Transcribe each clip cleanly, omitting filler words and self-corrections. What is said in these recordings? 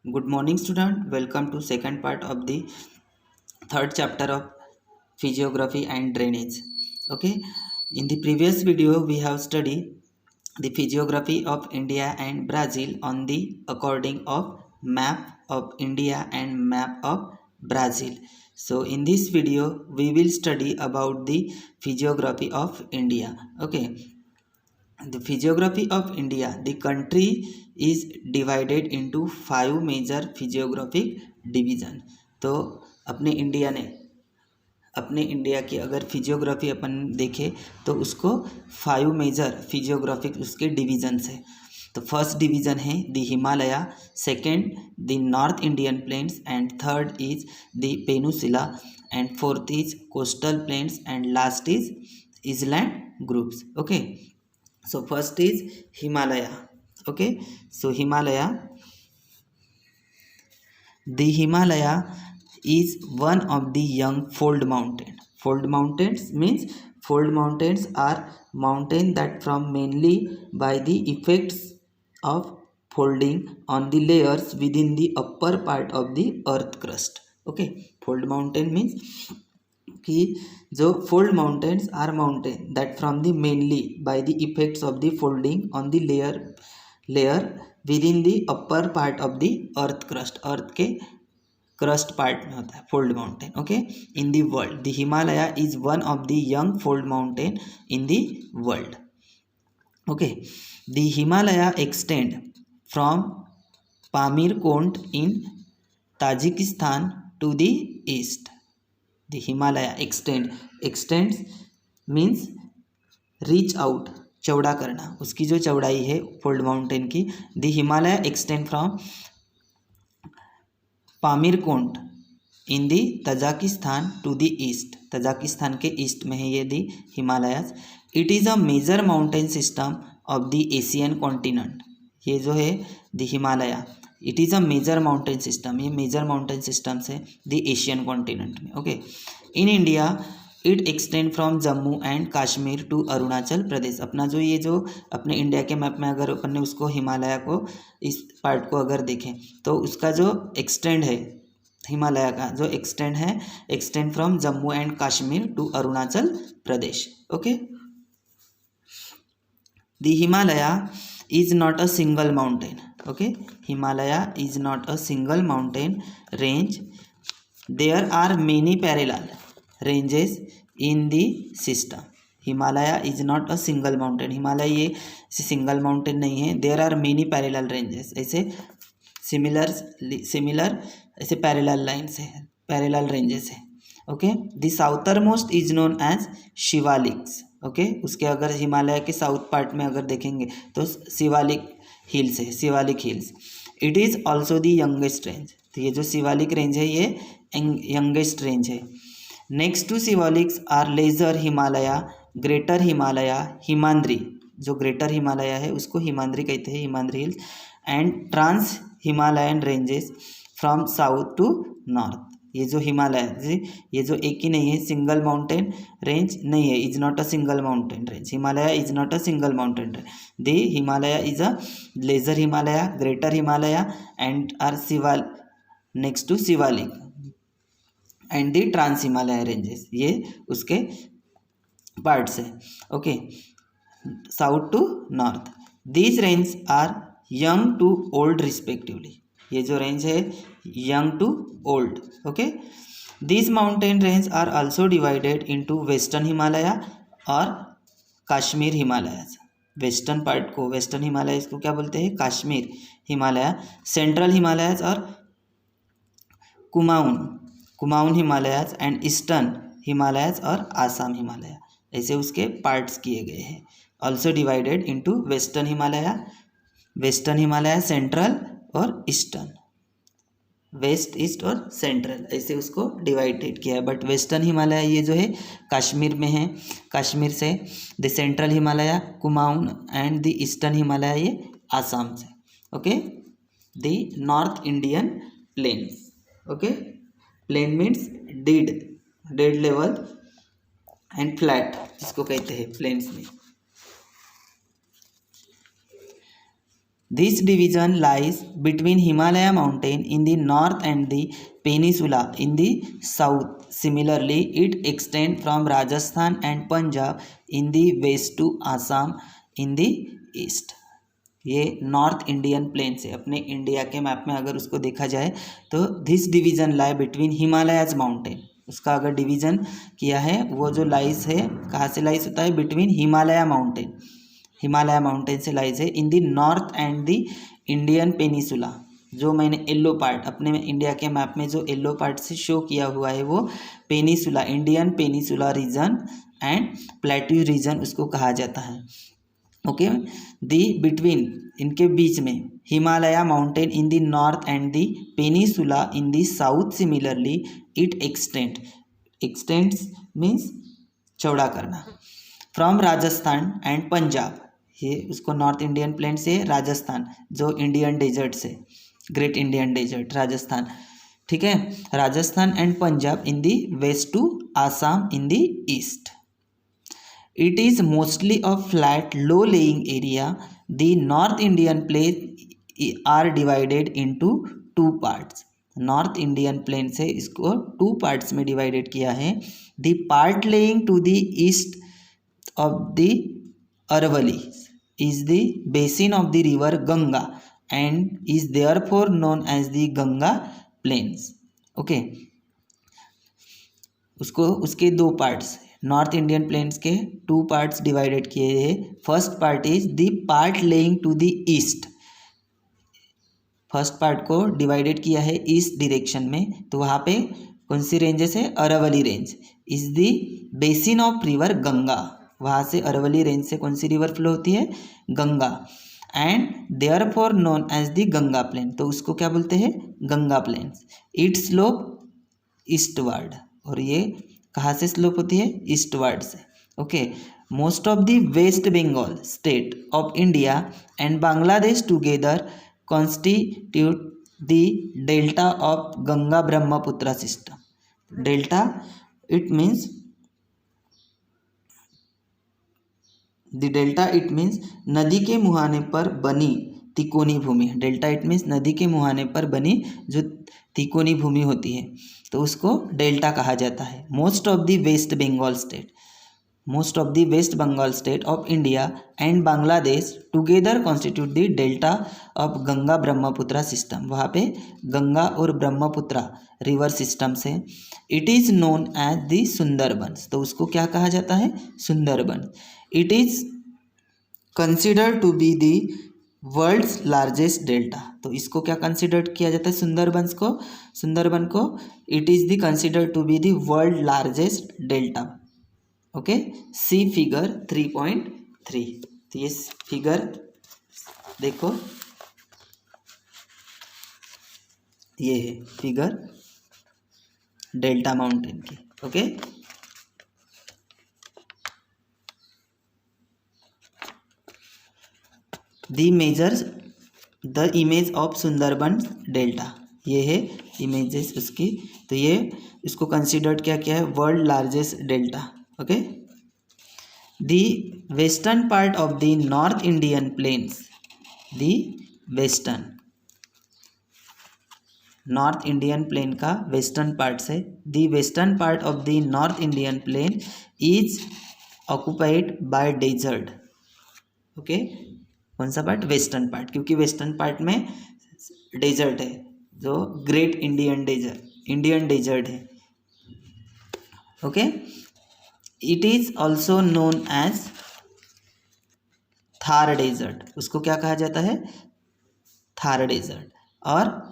Good morning, student. Welcome to second part of the third chapter of physiography and drainage. Okay, in the previous video we have studied the physiography of India and Brazil on the according of map of India and map of Brazil. So in this video we will study about the physiography of India. Okay, the physiography of India, the country is divided into 5 major physiographic division. तो अपने India की अगर physiography अपन देखें तो उसको 5 major physiographic उसके divisions है। तो फर्स्ट डिवीजन है the Himalaya, second the north Indian plains and third is the peninsula and fourth is coastal plains and last is island groups. Okay, so first is Himalaya. Okay, so the Himalaya is one of the young fold mountain. Fold mountains means fold mountains are mountain that from mainly by the effects of folding on the layers within the upper part of the earth crust. Okay, fold mountain means कि जो fold mountains are mountain that from the mainly by the effects of the folding on the layer within the upper part of the earth crust, earth के crust part में होता है fold mountain. Okay, in the world the Himalaya is one of the young fold mountain in the world. Okay, the Himalaya extend from Pamir Kont in Tajikistan to the east. The Himalaya extends means reach out, चौड़ा करना, उसकी जो चौड़ाई है fold mountain की. The Himalaya extend from Pamir knot in the Tajikistan to the east. Tajikistan के east में है ये the Himalayas. It is a major mountain system of the Asian continent. ये जो है the Himalaya it is a major mountain system, ये major mountain systems है the Asian continent में. Okay, in India it extend from Jammu and Kashmir to Arunachal Pradesh. अपना जो ये जो अपने इंडिया के मैप में अगर अपन ने उसको हिमालय को इस पार्ट को अगर देखें तो उसका जो एक्सटेंड है हिमालय का जो एक्सटेंड है extend from Jammu and Kashmir to Arunachal Pradesh. Okay, the Himalaya is not a single mountain. Okay, Himalaya is not a single mountain range. There are many parallel ranges in the system. Himalaya is not a single mountain. Himalaya ये single mountain नहीं है. There are many parallel ranges. ऐसे similar ऐसे parallel lines है, parallel ranges है. Okay, the southernmost is known as Shivaliks. Okay, उसके अगर हिमालय के साउथ पार्ट में अगर देखेंगे तो शिवालिक हिल्स है, Shivalik hills. It is also the youngest range. तो ये जो शिवालिक रेंज है ये यंगेस्ट रेंज है. Next to Shivaliks are lesser Himalaya, greater Himalaya, Himadri. जो ग्रेटर हिमालय है उसको हिमाद्री कहते हैं, Himadri hills. And trans Himalayan ranges from south to north. ये जो हिमालय ये जो एक ही नहीं है, सिंगल माउंटेन रेंज नहीं है, is not a single mountain range. Himalaya is not a single mountain range. The Himalaya is a lesser Himalaya, greater Himalaya and or Shivalik next to Shivalik and the trans Himalaya ranges. ये उसके पार्ट्स है. Okay, south to north. These range are young to old respectively. ये जो range है young to old. Okay, this mountain range are also divided into western Himalaya और Kashmir Himalaya. Western part को western Himalaya इसको क्या बोलते हैं, कश्मीर हिमालय. सेंट्रल हिमालयस और Kumaon Himalayas and eastern Himalayas और आसाम हिमालय. ऐसे उसके पार्ट्स किए गए हैं. Also divided into western Himalaya, central और ईस्टर्न, वेस्ट ईस्ट और सेंट्रल ऐसे उसको डिवाइडेड किया है. बट वेस्टर्न हिमालय ये जो है कश्मीर में है, कश्मीर से. The central Himalaya Kumaon and the eastern Himalaya ये आसाम से. Okay, the north Indian plains. Okay, plain means dead level and flat जिसको कहते हैं प्लेन्स में. This division lies between Himalaya mountain in the north and the peninsula in the south. Similarly, it extends from Rajasthan and Punjab in the west to Assam in the east. ये north Indian plain से अपने India के map में अगर उसको देखा जाए तो this division lie between Himalayas mountain, उसका अगर डिवीजन किया है वो जो लाइज है कहाँ से लाइज होता है, between Himalaya mountain, Himalaya mountain से लाइज है in the north and the Indian peninsula. जो मैंने येलो पार्ट अपने इंडिया के मैप में जो येलो पार्ट से शो किया हुआ है वो peninsula, Indian peninsula region and plateau region उसको कहा जाता है। ओके, दी बिटवीन इनके बीच में Himalaya mountain in the north and the peninsula in the south. Similarly it extends means चौड़ा करना, फ्रॉम राजस्थान एंड पंजाब, ये उसको नॉर्थ इंडियन प्लेन से राजस्थान जो इंडियन डेजर्ट से ग्रेट इंडियन डेजर्ट राजस्थान, ठीक है, Rajasthan and Punjab in the west to Assam in the east. It is mostly a flat, low-lying area. The North Indian plains are divided into two parts. North Indian plain से इसको two parts में divided किया है। The part lying to the east of the Aravali is the basin of the river Ganga and is therefore known as the Ganga plains. Okay, उसको उसके दो parts north Indian plains के two parts divided किए हैं। First part is the part lying to the east, first part को divided किया है east direction में, तो वहाँ पे कौन सी रेंजेस है, Aravali range is the basin of river Ganga, वहाँ से अरावली रेंज से कौन सी रिवर फ्लो होती है, Ganga, and therefore known as the Ganga plain, तो उसको क्या बोलते हैं, Ganga plains. It slope eastward, और ये कहाँ से स्लोप होती है, ईस्टवर्ड से। Okay, most of the West Bengal state of India and Bangladesh together constitute the delta of Ganga Brahmaputra system. Delta it means the delta it means नदी के मुहाने पर बनी तिकोनी भूमि। डेल्टा इट मीन्स नदी के मुहाने पर बनी जो तिकोनी भूमि होती है तो उसको डेल्टा कहा जाता है। Most of the West Bengal state, most of the West Bengal state of India and Bangladesh together constitute the delta of Ganga Brahmaputra system, वहाँ पे गंगा और ब्रह्मपुत्र रिवर सिस्टम से। It is known as the Sundarbans, तो उसको क्या कहा जाता है, Sundarban. It is considered to be the world's largest delta, तो इसको क्या कंसिडर किया जाता है, सुंदरबंस को, सुंदरबन को it is the consider to be the world largest delta. Okay, see figure 3.3, तो ये फिगर देखो, ये है फिगर डेल्टा माउंटेन की। Okay, the majors the image of Sundarban delta, ये है इमेजेस उसकी, तो ये इसको कंसिडर्ड क्या किया है, world largest delta. Okay, the western part of the north Indian plains, the western north Indian plain का वेस्टर्न पार्ट से, the western part of the north Indian plain is occupied by desert. Okay, कौन सा part, western part, क्योंकि western part में desert है जो great Indian desert है। Okay, it is also known as Thar desert, उसको क्या कहा जाता है, थार डेजर्ट, और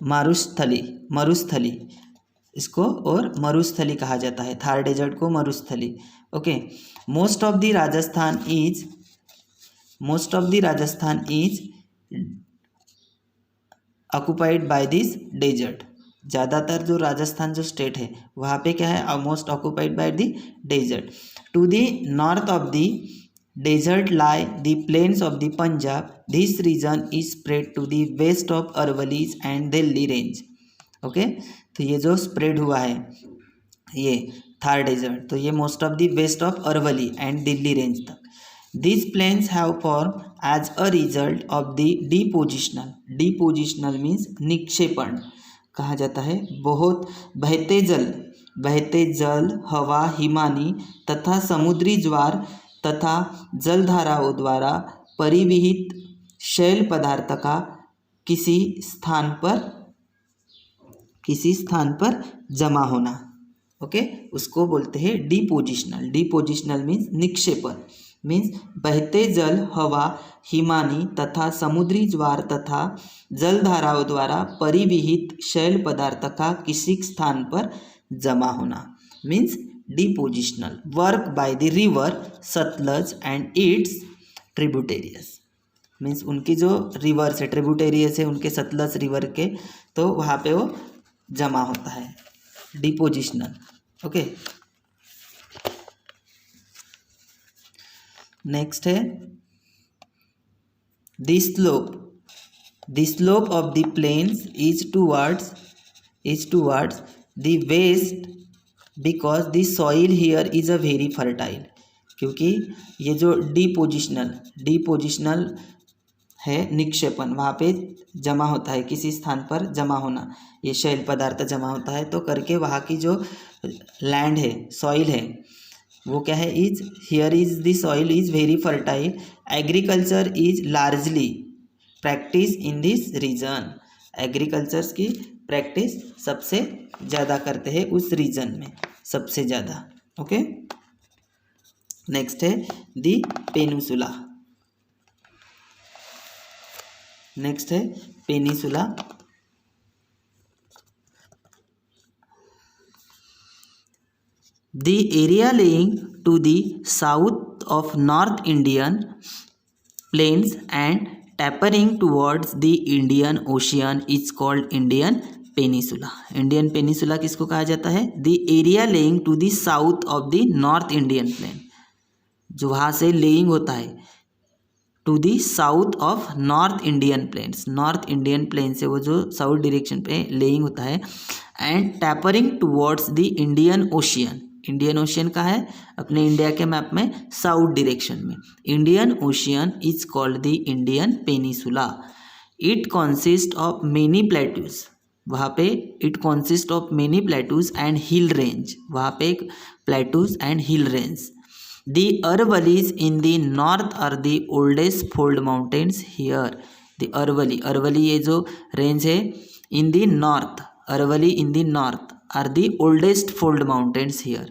मरुस्थली इसको और मरुस्थली कहा जाता है, थार डेजर्ट को Marusthali. Okay, most of the Rajasthan is occupied by this desert, ज़्यादातर जो राजस्थान जो स्टेट है वहाँ पे क्या है, most occupied by the desert. To the north of the desert lie the plains of the Punjab, this region is spread to the west of Aravallis and Delhi range. Okay, तो ये जो स्प्रेड हुआ है ये थार डेजर्ट, तो ये most of the west of Aravalli and Delhi range तक। These plains have formed as a result of the depositional means निक्षेपण कहा जाता है। बहुत बहते जल हवा हिमानी तथा समुद्री ज्वार तथा जलधाराओं द्वारा परिवहित शैल पदार्थ का किसी स्थान पर जमा होना। ओके, उसको बोलते हैं डिपोजिशनल मीन्स निक्षेपण मीन्स बहते जल हवा हिमानी तथा समुद्री ज्वार तथा जलधाराओं द्वारा परिवहित शैल पदार्थ का किसी स्थान पर जमा होना means depositional. Work by the river Sutlej and its tributaries means उनकी जो रिवर्स है ट्रिब्यूटेरियस है उनके सतलज रिवर के, तो वहाँ पे वो जमा होता है डिपोजिशनल। ओके, नेक्स्ट है the slope of the plains is towards the west because the soil here is a very fertile. क्योंकि ये जो डिपोजिशनल है निक्षेपण, वहाँ पे जमा होता है किसी स्थान पर जमा होना, ये शैल पदार्थ जमा होता है तो करके वहाँ की जो लैंड है सॉइल है वो क्या है is here is the soil is very fertile. Agriculture is largely practice in this region. Agriculture की प्रैक्टिस सबसे ज़्यादा करते हैं उस रीजन में सबसे ज़्यादा। ओके, नेक्स्ट है द पेनिसुला। नेक्स्ट है peninsula. The area lying to the south of North Indian plains and tapering towards the Indian Ocean is called Indian Peninsula. Indian Peninsula किसको कहा जाता है? The area lying to the south of the North Indian plain, जो वहाँ से lying होता है to the south of north Indian plains. North Indian plain से वो जो साउथ डायरेक्शन पे लेइंग होता है। And tapering towards the Indian ocean. Indian ocean का है अपने इंडिया के मैप में साउथ डायरेक्शन में। Indian ocean is called the Indian peninsula. It consist of many plateaus. वहाँ पे it consist of many plateaus and hill range. वहाँ पे एक plateaus and hill range. The Aravallis in the north are the oldest fold mountains here. The Aravalli ये जो range है in the north, Aravalli in the north are the oldest fold mountains here.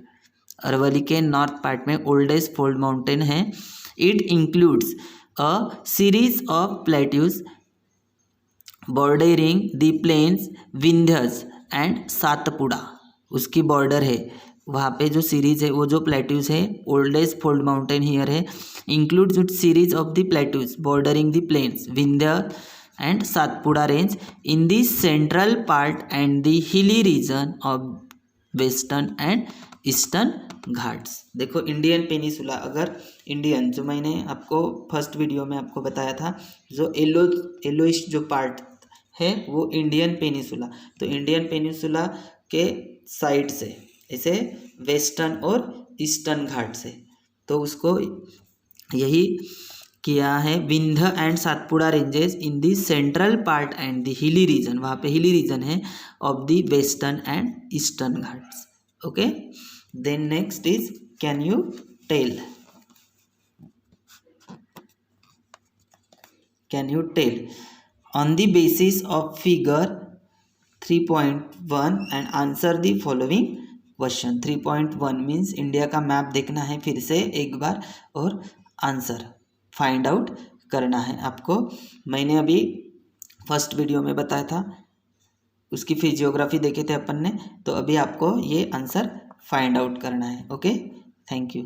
Aravalli के north part में oldest fold mountain है। It includes a series of plateaus bordering the plains Vindhyas and Satpura. उसकी border है वहाँ पे जो सीरीज है वो जो प्लेट्यूज है ओल्डेस्ट फोल्ड माउंटेन हियर है। Includes series of the plateaus bordering the plains Vindhya and Satpura range in the central part and the hilly region of western and eastern Ghats. देखो इंडियन पेनिसुला, अगर इंडियन जो मैंने आपको फर्स्ट वीडियो में आपको बताया था जो येलोइश जो पार्ट है वो इंडियन पेनिसुला, तो इंडियन पेनिसुला के साइड से इसे वेस्टर्न और ईस्टर्न घाट से, तो उसको यही किया है Vindhya and Satpura ranges in the central part and the hilly region. वहाँ पे हिली रीजन है of the western and eastern Ghats. Okay, then next is can you tell. Can you tell on the basis of figure 3.1 and answer the following question. 3.1 means India का map देखना है फिर से एक बार और आंसर फाइंड आउट करना है आपको। मैंने अभी फर्स्ट वीडियो में बताया था, उसकी फिजियोग्राफी देखे थे अपन ने, तो अभी आपको ये आंसर फाइंड आउट करना है। Okay, thank you.